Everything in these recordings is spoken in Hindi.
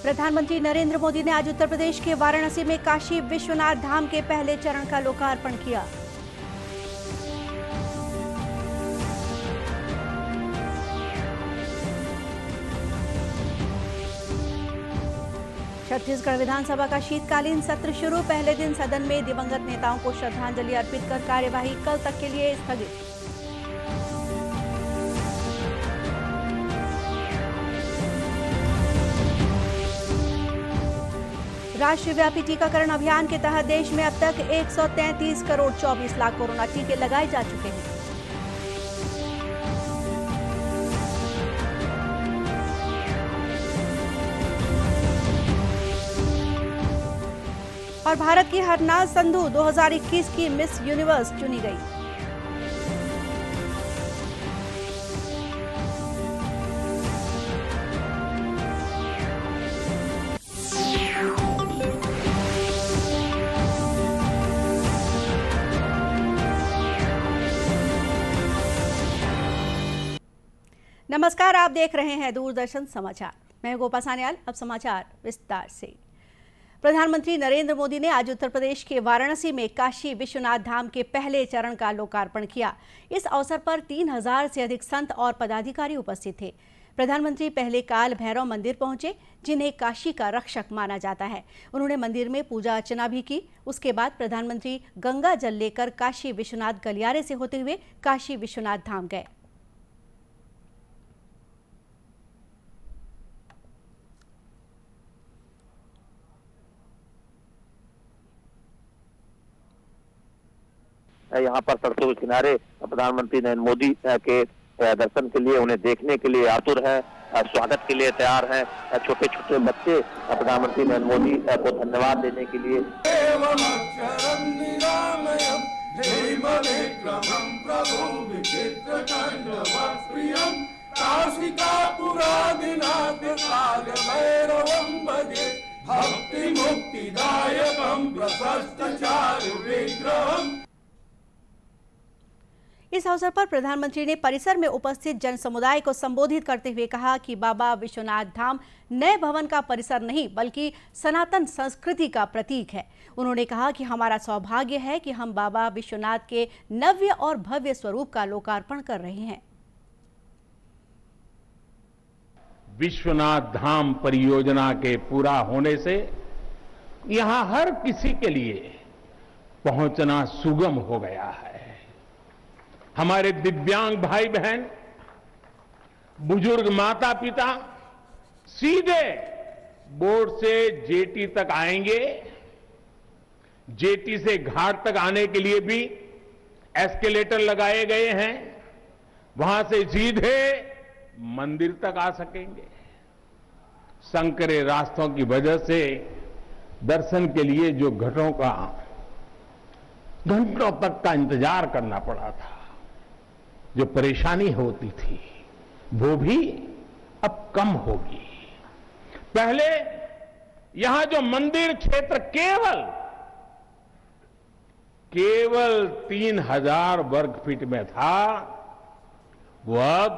प्रधानमंत्री नरेंद्र मोदी ने आज उत्तर प्रदेश के वाराणसी में काशी विश्वनाथ धाम के पहले चरण का लोकार्पण किया। छत्तीसगढ़ विधानसभा का शीतकालीन सत्र शुरू। पहले दिन सदन में दिवंगत नेताओं को श्रद्धांजलि अर्पित कर कार्यवाही कल तक के लिए स्थगित। राष्ट्रव्यापी टीकाकरण अभियान के तहत देश में अब तक 133 करोड़ 24 लाख कोरोना टीके लगाए जा चुके हैं। और भारत की हरनाज संधू 2021 की मिस यूनिवर्स चुनी गई। नमस्कार, आप देख रहे हैं दूरदर्शन समाचार। मैं गोपा सान्याल। अब समाचार विस्तार से। प्रधानमंत्री नरेंद्र मोदी ने आज उत्तर प्रदेश के वाराणसी में काशी विश्वनाथ धाम के पहले चरण का लोकार्पण किया। इस अवसर पर 3000 से अधिक संत और पदाधिकारी उपस्थित थे। प्रधानमंत्री पहले काल भैरव मंदिर पहुंचे, जिन्हें काशी का रक्षक माना जाता है। उन्होंने मंदिर में पूजा अर्चना भी की। उसके बाद प्रधानमंत्री गंगा जल लेकर काशी विश्वनाथ गलियारे से होते हुए काशी विश्वनाथ धाम गए। यहाँ पर सड़कों के किनारे प्रधानमंत्री नरेंद्र मोदी के दर्शन के लिए, उन्हें देखने के लिए आतुर है, स्वागत के लिए तैयार है। छोटे छोटे बच्चे प्रधानमंत्री नरेंद्र मोदी को धन्यवाद देने के लिए भक्ति मुक्तिदायकं प्रशस्तचारु विग्रहम्। इस अवसर पर प्रधानमंत्री ने परिसर में उपस्थित जन समुदाय को संबोधित करते हुए कहा कि बाबा विश्वनाथ धाम नए भवन का परिसर नहीं बल्कि सनातन संस्कृति का प्रतीक है। उन्होंने कहा कि हमारा सौभाग्य है कि हम बाबा विश्वनाथ के नव्य और भव्य स्वरूप का लोकार्पण कर रहे हैं। विश्वनाथ धाम परियोजना के पूरा होने से यहां हर किसी के लिए पहुंचना सुगम हो गया है। हमारे दिव्यांग भाई बहन, बुजुर्ग माता पिता सीधे बोर्ड से जेटी तक आएंगे। जेटी से घाट तक आने के लिए भी एस्केलेटर लगाए गए हैं। वहां से सीधे मंदिर तक आ सकेंगे। संकरे रास्तों की वजह से दर्शन के लिए जो घंटों तक का इंतजार करना पड़ा था, जो परेशानी होती थी, वो भी अब कम होगी। पहले यहां जो मंदिर क्षेत्र केवल 3000 वर्ग फीट में था, वो अब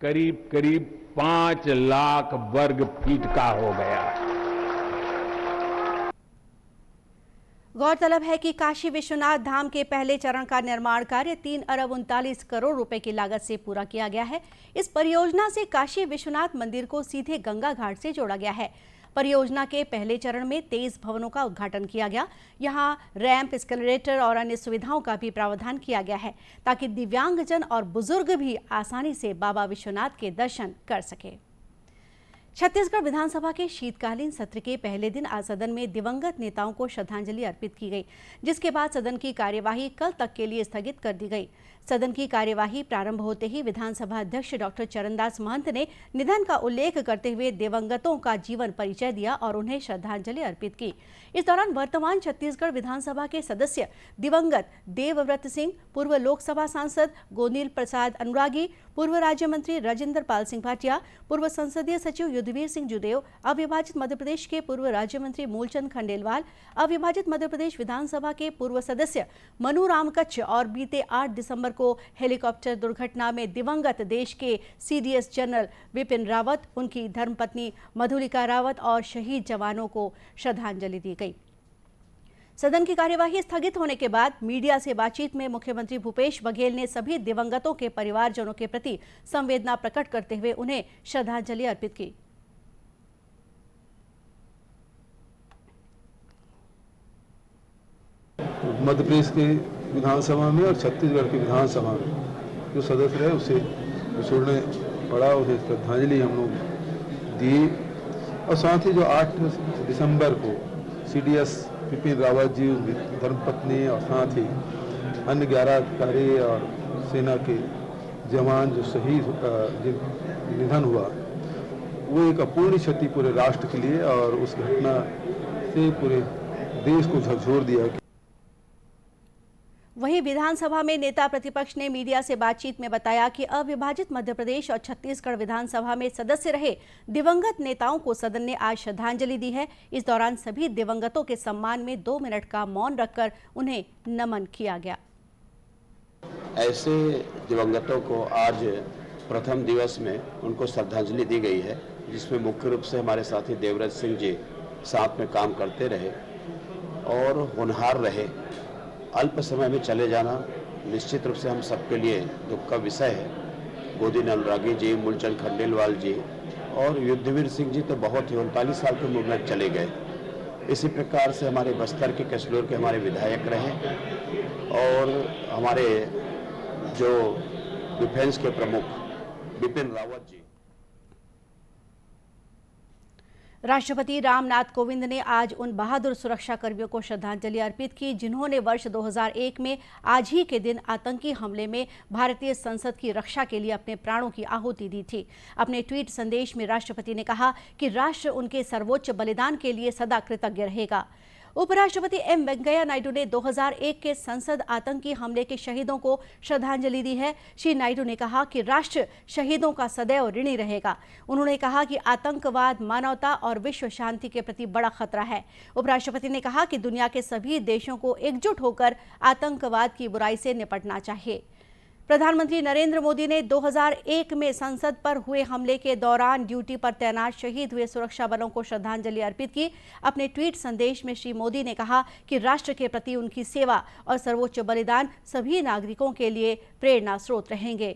करीब 5 लाख वर्ग फीट का हो गया। गौरतलब है कि काशी विश्वनाथ धाम के पहले चरण का निर्माण कार्य 3 अरब 39 करोड़ रुपए की लागत से पूरा किया गया है। इस परियोजना से काशी विश्वनाथ मंदिर को सीधे गंगा घाट से जोड़ा गया है। परियोजना के पहले चरण में 23 भवनों का उद्घाटन किया गया। यहां रैंप, एस्केलेटर और अन्य सुविधाओं का भी प्रावधान किया गया है ताकि दिव्यांगजन और बुजुर्ग भी आसानी से बाबा विश्वनाथ के दर्शन कर सके। छत्तीसगढ़ विधानसभा के शीतकालीन सत्र के पहले दिन आज सदन में दिवंगत नेताओं को श्रद्धांजलि अर्पित की गई, जिसके बाद सदन की कार्यवाही कल तक के लिए स्थगित कर दी गई। सदन की कार्यवाही प्रारंभ होते ही विधानसभा अध्यक्ष डॉक्टर चरणदास महंत ने निधन का उल्लेख करते हुए दिवंगतों का जीवन परिचय दिया और उन्हें श्रद्धांजलि अर्पित की। इस दौरान वर्तमान छत्तीसगढ़ विधानसभा के सदस्य दिवंगत देवव्रत सिंह, पूर्व लोकसभा सांसद गोनील प्रसाद अनुरागी, पूर्व राज्य मंत्री राजेंद्र पाल सिंह भाटिया, पूर्व संसदीय सचिव युद्धवीर सिंह जुदेव, अविभाजित मध्य प्रदेश के पूर्व राज्य मंत्री मूलचंद खंडेलवाल, अविभाजित मध्य प्रदेश विधानसभा के पूर्व सदस्य मनु राम कच्छ और बीते 8 दिसंबर को हेलीकॉप्टर दुर्घटना में दिवंगत देश के CDS जनरल विपिन रावत, उनकी धर्मपत्नी मधुलिका रावत और शहीद जवानों को श्रद्धांजलि दी गई। सदन की कार्यवाही स्थगित होने के बाद मीडिया से बातचीत में मुख्यमंत्री भूपेश बघेल ने सभी दिवंगतों के परिवारजनों के प्रति संवेदना प्रकट करते हुए उन्हें श्रद्धांजलि अर्पित की। मध्य प्रदेश के विधानसभा में और छत्तीसगढ़ की विधानसभा में जो सदस्य रहे उसे छोड़ने पड़ा, उसे श्रद्धांजलि हम लोग दी। और साथ ही जो 8 दिसंबर को CDS विपिन रावत जी, धर्मपत्नी और साथ ही अन्य 11 अधिकारी और सेना के जवान जो शहीद निधन हुआ, वो एक अपूर्णीय क्षति पूरे राष्ट्र के लिए और उस घटना से पूरे देश को झकझोर दिया। वहीं विधानसभा में नेता प्रतिपक्ष ने मीडिया से बातचीत में बताया कि अविभाजित मध्य प्रदेश और छत्तीसगढ़ विधानसभा में सदस्य रहे दिवंगत नेताओं को सदन ने आज श्रद्धांजलि दी है। इस दौरान सभी दिवंगतों के सम्मान में 2 मिनट का मौन रखकर उन्हें नमन किया गया। ऐसे दिवंगतों को आज प्रथम दिवस में उनको श्रद्धांजलि दी गई है, जिसमें मुख्य रूप से हमारे साथी देवराज सिंह जी साथ में काम करते रहे और होनहार रहे। अल्प समय में चले जाना निश्चित रूप से हम सबके लिए दुख का विषय है। गोदीन अनुरागी जी, मूलचंद खंडेलवाल जी और युद्धवीर सिंह जी तो बहुत ही 39 साल की उम्र में चले गए। इसी प्रकार से हमारे बस्तर के कैसलूर के हमारे विधायक रहे और हमारे जो डिफेंस के प्रमुख विपिन रावत जी। राष्ट्रपति रामनाथ कोविंद ने आज उन बहादुर सुरक्षा कर्मियों को श्रद्धांजलि अर्पित की जिन्होंने वर्ष 2001 में आज ही के दिन आतंकी हमले में भारतीय संसद की रक्षा के लिए अपने प्राणों की आहुति दी थी। अपने ट्वीट संदेश में राष्ट्रपति ने कहा कि राष्ट्र उनके सर्वोच्च बलिदान के लिए सदा कृतज्ञ रहेगा। उपराष्ट्रपति एम वेंकैया नायडू ने 2001 के संसद आतंकी हमले के शहीदों को श्रद्धांजलि दी है। श्री नायडू ने कहा कि राष्ट्र शहीदों का सदैव ऋणी रहेगा। उन्होंने कहा कि आतंकवाद मानवता और विश्व शांति के प्रति बड़ा खतरा है। उपराष्ट्रपति ने कहा कि दुनिया के सभी देशों को एकजुट होकर आतंकवाद की बुराई से निपटना चाहिए। प्रधानमंत्री नरेंद्र मोदी ने 2001 में संसद पर हुए हमले के दौरान ड्यूटी पर तैनात शहीद हुए सुरक्षा बलों को श्रद्धांजलि अर्पित की। अपने ट्वीट संदेश में श्री मोदी ने कहा कि राष्ट्र के प्रति उनकी सेवा और सर्वोच्च बलिदान सभी नागरिकों के लिए प्रेरणा स्रोत रहेंगे।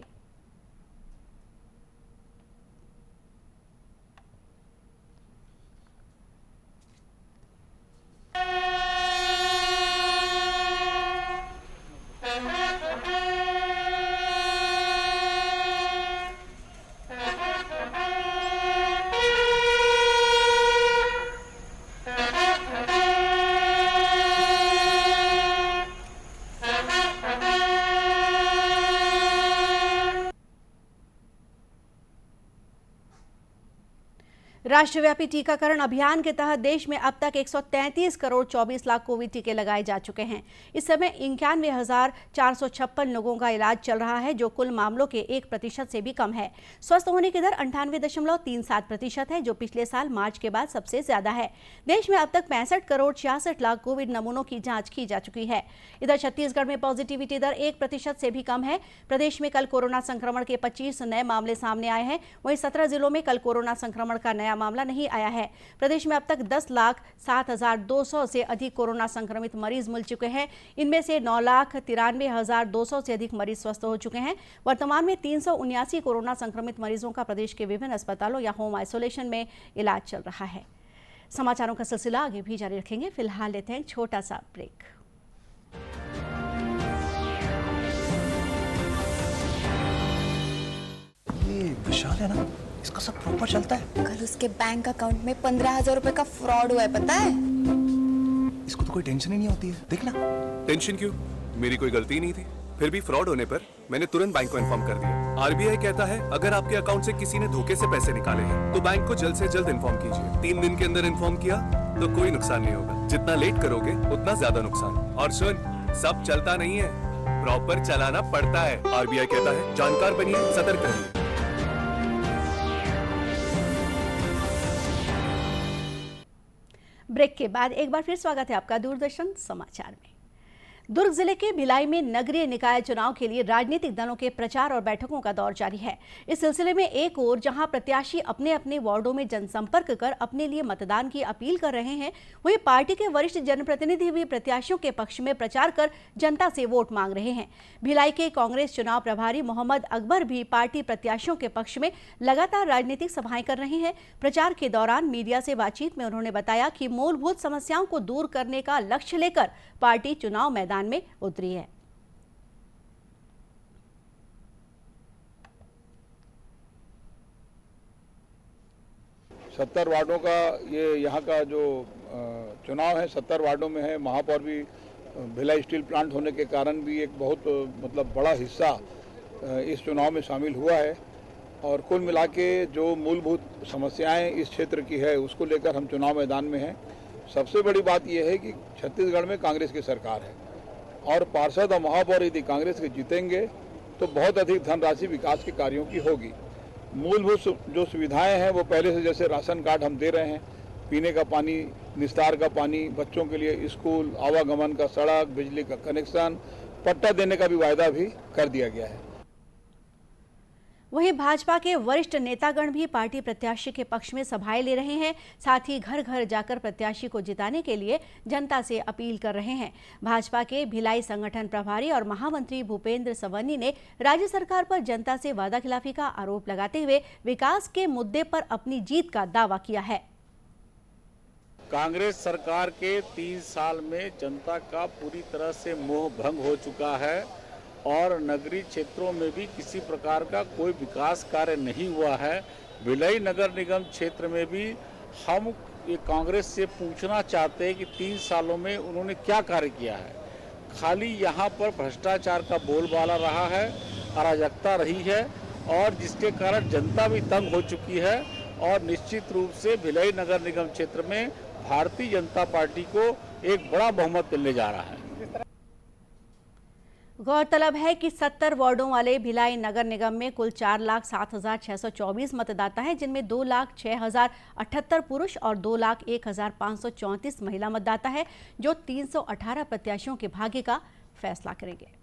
राष्ट्रव्यापी टीकाकरण अभियान के तहत देश में अब तक 133 करोड़ 24 लाख कोविड टीके लगाए जा चुके हैं। इस समय 91,456 लोगों का इलाज चल रहा है, जो कुल मामलों के 1% से भी कम है। स्वस्थ होने की दर 98.37% है, जो पिछले साल मार्च के बाद सबसे ज्यादा है। देश में अब तक 65 करोड़ 66 लाख कोविड नमूनों की जाँच की जा चुकी है। इधर छत्तीसगढ़ में पॉजिटिविटी दर 1% से भी कम है। प्रदेश में कल कोरोना संक्रमण के 25 नए मामले सामने आए हैं। वहीं 17 जिलों में कल कोरोना संक्रमण का नया मामला नहीं आया है। प्रदेश में अब तक 10,07,200 से अधिक कोरोना संक्रमित मरीज मिल चुके हैं। इनमें से 9,93,200 से अधिक मरीज स्वस्थ हो चुके हैं। वर्तमान में 379 कोरोना संक्रमित मरीजों का प्रदेश के विभिन्न अस्पतालों या होम आइसोलेशन में इलाज चल रहा है। समाचारों का सिलसिला आगे भी जारी रखेंगे। फिलहाल लेते हैं छोटा सा ब्रेक। ये विशाल है ना, इसका सब प्रॉपर चलता है। कल उसके बैंक अकाउंट में 15,000 रुपए का फ्रॉड हुआ है, पता है? इसको तो कोई टेंशन ही नहीं होती है। देखना। टेंशन क्यों? मेरी कोई गलती नहीं थी। फिर भी फ्रॉड होने पर मैंने तुरंत बैंक को इन्फॉर्म कर दिया। आरबीआई कहता है अगर आपके अकाउंट से किसी ने धोखे से पैसे निकाले हैं तो बैंक को जल्द से जल्द इन्फॉर्म कीजिए। 3 दिन के अंदर इन्फॉर्म किया तो कोई नुकसान नहीं होगा। जितना लेट करोगे उतना ज्यादा नुकसान। और सुन, सब चलता नहीं है, प्रॉपर चलाना पड़ता है। आरबीआई कहता है जानकार बनिए, सतर्क रहिए। ब्रेक के बाद एक बार फिर स्वागत है आपका दूरदर्शन समाचार में। दुर्ग जिले के भिलाई में नगरीय निकाय चुनाव के लिए राजनीतिक दलों के प्रचार और बैठकों का दौर जारी है। इस सिलसिले में एक ओर जहां प्रत्याशी अपने अपने वार्डों में जनसंपर्क कर अपने लिए मतदान की अपील कर रहे हैं, वहीं पार्टी के वरिष्ठ जनप्रतिनिधि भी प्रत्याशियों के पक्ष में प्रचार कर जनता से वोट मांग रहे हैं। भिलाई के कांग्रेस चुनाव प्रभारी मोहम्मद अकबर भी पार्टी प्रत्याशियों के पक्ष में लगातार राजनीतिक सभाएं कर रहे हैं। प्रचार के दौरान मीडिया से बातचीत में उन्होंने बताया कि मूलभूत समस्याओं को दूर करने का लक्ष्य लेकर पार्टी चुनाव मैदान में उतरी है। सत्तर वार्डों का ये यहाँ का जो चुनाव है 70 वार्डों में है। महापौर भी भिलाई स्टील प्लांट होने के कारण भी एक बहुत मतलब बड़ा हिस्सा इस चुनाव में शामिल हुआ है और कुल मिला के जो मूलभूत समस्याएं इस क्षेत्र की है उसको लेकर हम चुनाव मैदान में हैं। सबसे बड़ी बात यह है कि छत्तीसगढ़ में कांग्रेस की सरकार है और पार्षद और महापौर यदि कांग्रेस के जीतेंगे तो बहुत अधिक धनराशि विकास के कार्यों की होगी। मूलभूत जो सुविधाएं हैं वो पहले से जैसे राशन कार्ड हम दे रहे हैं, पीने का पानी, निस्तार का पानी, बच्चों के लिए स्कूल, आवागमन का सड़क, बिजली का कनेक्शन, पट्टा देने का भी वायदा भी कर दिया गया है। वहीं भाजपा के वरिष्ठ नेतागण भी पार्टी प्रत्याशी के पक्ष में सभाएं ले रहे हैं। साथ ही घर घर जाकर प्रत्याशी को जिताने के लिए जनता से अपील कर रहे हैं। भाजपा के भिलाई संगठन प्रभारी और महामंत्री भूपेंद्र सवन्नी ने राज्य सरकार पर जनता से वादाखिलाफी का आरोप लगाते हुए विकास के मुद्दे पर अपनी जीत का दावा किया है। कांग्रेस सरकार के 3 साल में जनता का पूरी तरह से मोह भंग हो चुका है और नगरीय क्षेत्रों में भी किसी प्रकार का कोई विकास कार्य नहीं हुआ है। भिलाई नगर निगम क्षेत्र में भी हम ये कांग्रेस से पूछना चाहते हैं कि 3 सालों में उन्होंने क्या कार्य किया है। खाली यहाँ पर भ्रष्टाचार का बोलबाला रहा है, अराजकता रही है और जिसके कारण जनता भी तंग हो चुकी है और निश्चित रूप से भिलाई नगर निगम क्षेत्र में भारतीय जनता पार्टी को एक बड़ा बहुमत मिलने जा रहा है। गौरतलब है कि 70 वार्डों वाले भिलाई नगर निगम में कुल 4,07,624 मतदाता हैं, जिनमें 2,06,078 पुरुष और 2,01,534 महिला मतदाता है, जो 318 प्रत्याशियों के भाग्य का फैसला करेंगे।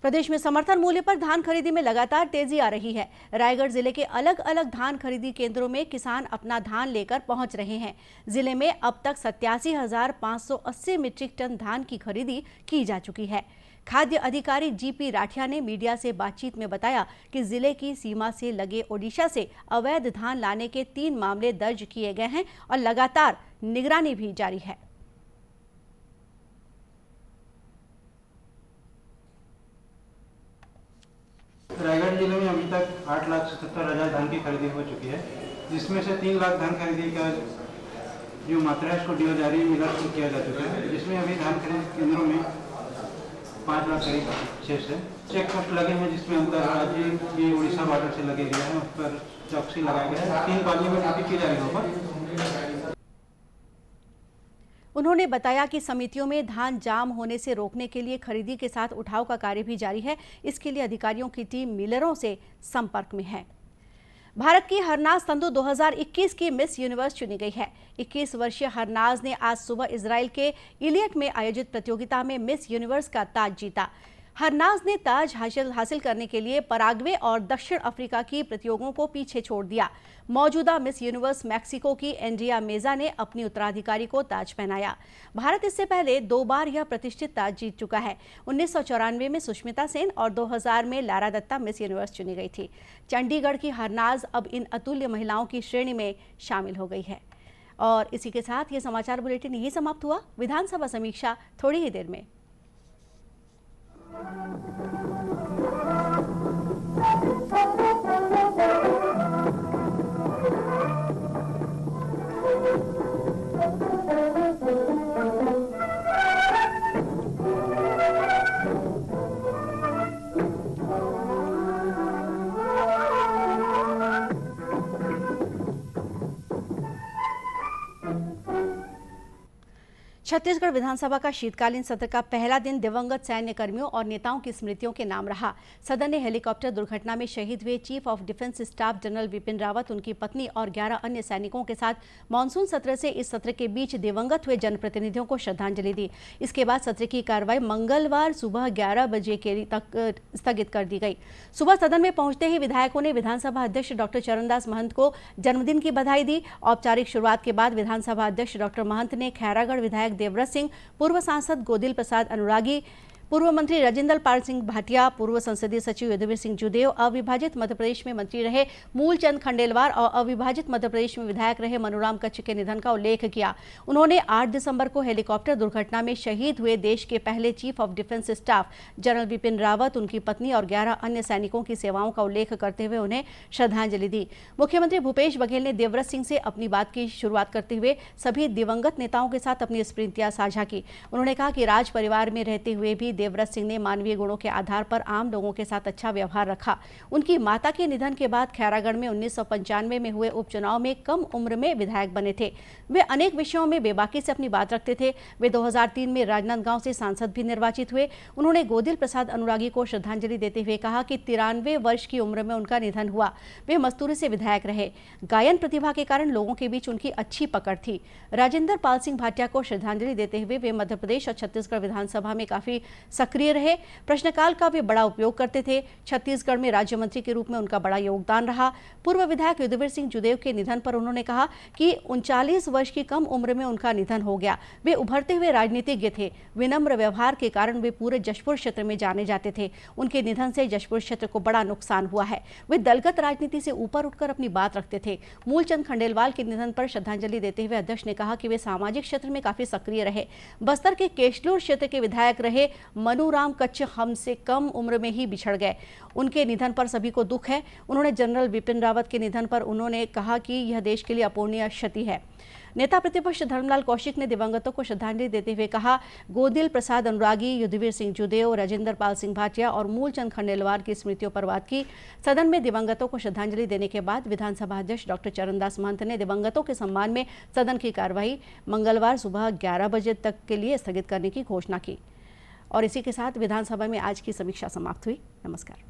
प्रदेश में समर्थन मूल्य पर धान खरीदी में लगातार तेजी आ रही है। रायगढ़ जिले के अलग अलग धान खरीदी केंद्रों में किसान अपना धान लेकर पहुंच रहे हैं। जिले में अब तक 87,580 मीट्रिक टन धान की खरीदी की जा चुकी है। खाद्य अधिकारी जीपी राठिया ने मीडिया से बातचीत में बताया कि जिले की सीमा से लगे ओडिशा से अवैध धान लाने के 3 मामले दर्ज किए गए हैं और लगातार निगरानी भी जारी है। रायगढ़ जिले में अभी तक 8,77,000 धान की खरीदी हो चुकी है, जिसमें से 3 लाख धान खरीदी का जो मात्रा है उसको डीओ मिलर को किया जा चुका है, जिसमें अभी धान खरीद केंद्रों में 5 लाख करीब शेष है। चेक पोस्ट लगे हैं जिसमें अंतर्राज्यीय उड़ीसा बॉर्डर से लगे गए हैं, उस पर चौकसी लगाया गया है। 3 पालियों में ड्यूटी की जा रही है। उन्होंने बताया कि समितियों में धान जाम होने से रोकने के लिए खरीदी के साथ उठाव का कार्य भी जारी है। इसके लिए अधिकारियों की टीम मिलरों से संपर्क में है। भारत की हरनाज संधू 2021 की मिस यूनिवर्स चुनी गई है। 21 वर्षीय हरनाज ने आज सुबह इजराइल के इलियट में आयोजित प्रतियोगिता में मिस यूनिवर्स का ताज जीता। हरनाज ने ताज हासिल करने के लिए पराग्वे और दक्षिण अफ्रीका की प्रतियोगियों को पीछे छोड़ दिया। मौजूदा मिस यूनिवर्स मैक्सिको की एंड्रिया मेजा ने अपनी उत्तराधिकारी को ताज पहनाया। भारत इससे पहले 2 बार यह प्रतिष्ठित ताज जीत चुका है। 1994 में सुष्मिता सेन और 2000 में लारा दत्ता मिस यूनिवर्स चुनी गई थी। चंडीगढ़ की हरनाज अब इन अतुल्य महिलाओं की श्रेणी में शामिल हो गई है। और इसी के साथ ये समाचार बुलेटिन यही समाप्त हुआ। विधानसभा समीक्षा थोड़ी ही देर में। छत्तीसगढ़ विधानसभा का शीतकालीन सत्र का पहला दिन दिवंगत सैन्य कर्मियों और नेताओं की स्मृतियों के नाम रहा। सदन ने हेलीकॉप्टर दुर्घटना में शहीद हुए chief of defence staff general Vipin Rawat, उनकी पत्नी और 11 अन्य सैनिकों के साथ मानसून सत्र से इस सत्र के बीच दिवंगत हुए जनप्रतिनिधियों को श्रद्धांजलि दी। इसके बाद सत्र की कार्रवाई मंगलवार सुबह 11 बजे के तक स्थगित कर दी गई। सुबह सदन में पहुंचते ही विधायकों ने विधानसभा अध्यक्ष डॉक्टर चरणदास महंत को जन्मदिन की बधाई दी। औपचारिक शुरुआत के बाद विधानसभा अध्यक्ष डॉक्टर महंत ने खैरागढ़ विधायक देवव्रत सिंह, पूर्व सांसद गोदिल प्रसाद अनुरागी, पूर्व मंत्री राजेंद्र पाल सिंह भाटिया, पूर्व संसदीय सचिव युद्धवीर सिंह जुदेव, अविभाजित मध्य प्रदेश में मंत्री रहे मूलचंद खंडेलवाल और अविभाजित मध्य प्रदेश में विधायक रहे मनोराम कच्छ के निधन का उल्लेख किया। उन्होंने 8 दिसंबर को हेलीकॉप्टर दुर्घटना में शहीद हुए देश के पहले chief of defence staff general Vipin Rawat, उनकी पत्नी और 11 अन्य सैनिकों की सेवाओं का उल्लेख करते हुए उन्हें श्रद्धांजलि दी। मुख्यमंत्री भूपेश बघेल ने देवव्रत सिंह से अपनी बात की शुरुआत करते हुए सभी दिवंगत नेताओं के साथ अपनी स्मृतियां साझा की। उन्होंने कहा कि राज परिवार में रहते हुए भी देवव्रत सिंह ने मानवीय गुणों के आधार पर आम लोगों के साथ अच्छा व्यवहार रखा। उनकी माता के निधन के बाद खैरागढ़ में 1995 में हुए उपचुनाव में कम उम्र में विधायक बने थे। वे अनेक विषयों में बेबाकी से अपनी बात रखते थे। वे 2003 में राजनांदगांव से सांसद भी निर्वाचित हुए। उन्होंने गोदिल प्रसाद अनुरागी को श्रद्धांजलि देते हुए कहा कि 93 वर्ष की उम्र में उनका निधन हुआ। वे मस्तूरी से विधायक रहे। गायन प्रतिभा के कारण लोगों के बीच उनकी अच्छी पकड़ थी। राजेंद्र पाल सिंह भाटिया को श्रद्धांजलि देते हुए वे मध्य प्रदेश और छत्तीसगढ़ विधानसभा में काफी सक्रिय रहे। प्रश्नकाल का वे बड़ा उपयोग करते थे। छत्तीसगढ़ में राज्य मंत्री के रूप में उनका बड़ा योगदान रहा। पूर्व विधायक युद्धवीर सिंह जुदेव के निधन पर उन्होंने कहा कि 39 वर्ष की कम उम्र में उनका निधन हो गया। वे उभरते हुए राजनीतिज्ञ थे। विनम्र व्यवहार के कारण वे पूरे जशपुर क्षेत्र में जाने जाते थे। उनके निधन से जशपुर क्षेत्र को बड़ा नुकसान हुआ है। वे दलगत राजनीति से ऊपर उठकर अपनी बात रखते थे। मूलचंद खंडेलवाल के निधन पर श्रद्धांजलि देते हुए अध्यक्ष ने कहा कि वे सामाजिक क्षेत्र में काफी सक्रिय रहे। बस्तर के केशलूर क्षेत्र के विधायक रहे मनोराम कच्छ हमसे कम उम्र में ही बिछड़ गए। उनके निधन पर सभी को दुख है। उन्होंने जनरल विपिन रावत के निधन पर उन्होंने कहा कि यह देश के लिए अपूरणीय क्षति है। नेता प्रतिपक्ष धर्मलाल कौशिक ने दिवंगतों को श्रद्धांजलि देते हुए कहा, गोदिल प्रसाद अनुरागी, युद्धवीर सिंह जुदेव, राजेंद्र पाल सिंह भाटिया और मूलचंद खंडेलवाल की स्मृतियों पर बात की। सदन में दिवंगतों को श्रद्धांजलि देने के बाद विधानसभा अध्यक्ष डॉक्टर चरणदास महंत ने दिवंगतों के सम्मान में सदन की कार्यवाही मंगलवार सुबह 11 बजे तक के लिए स्थगित करने की घोषणा की। और इसी के साथ विधानसभा में आज की समीक्षा समाप्त हुई। नमस्कार।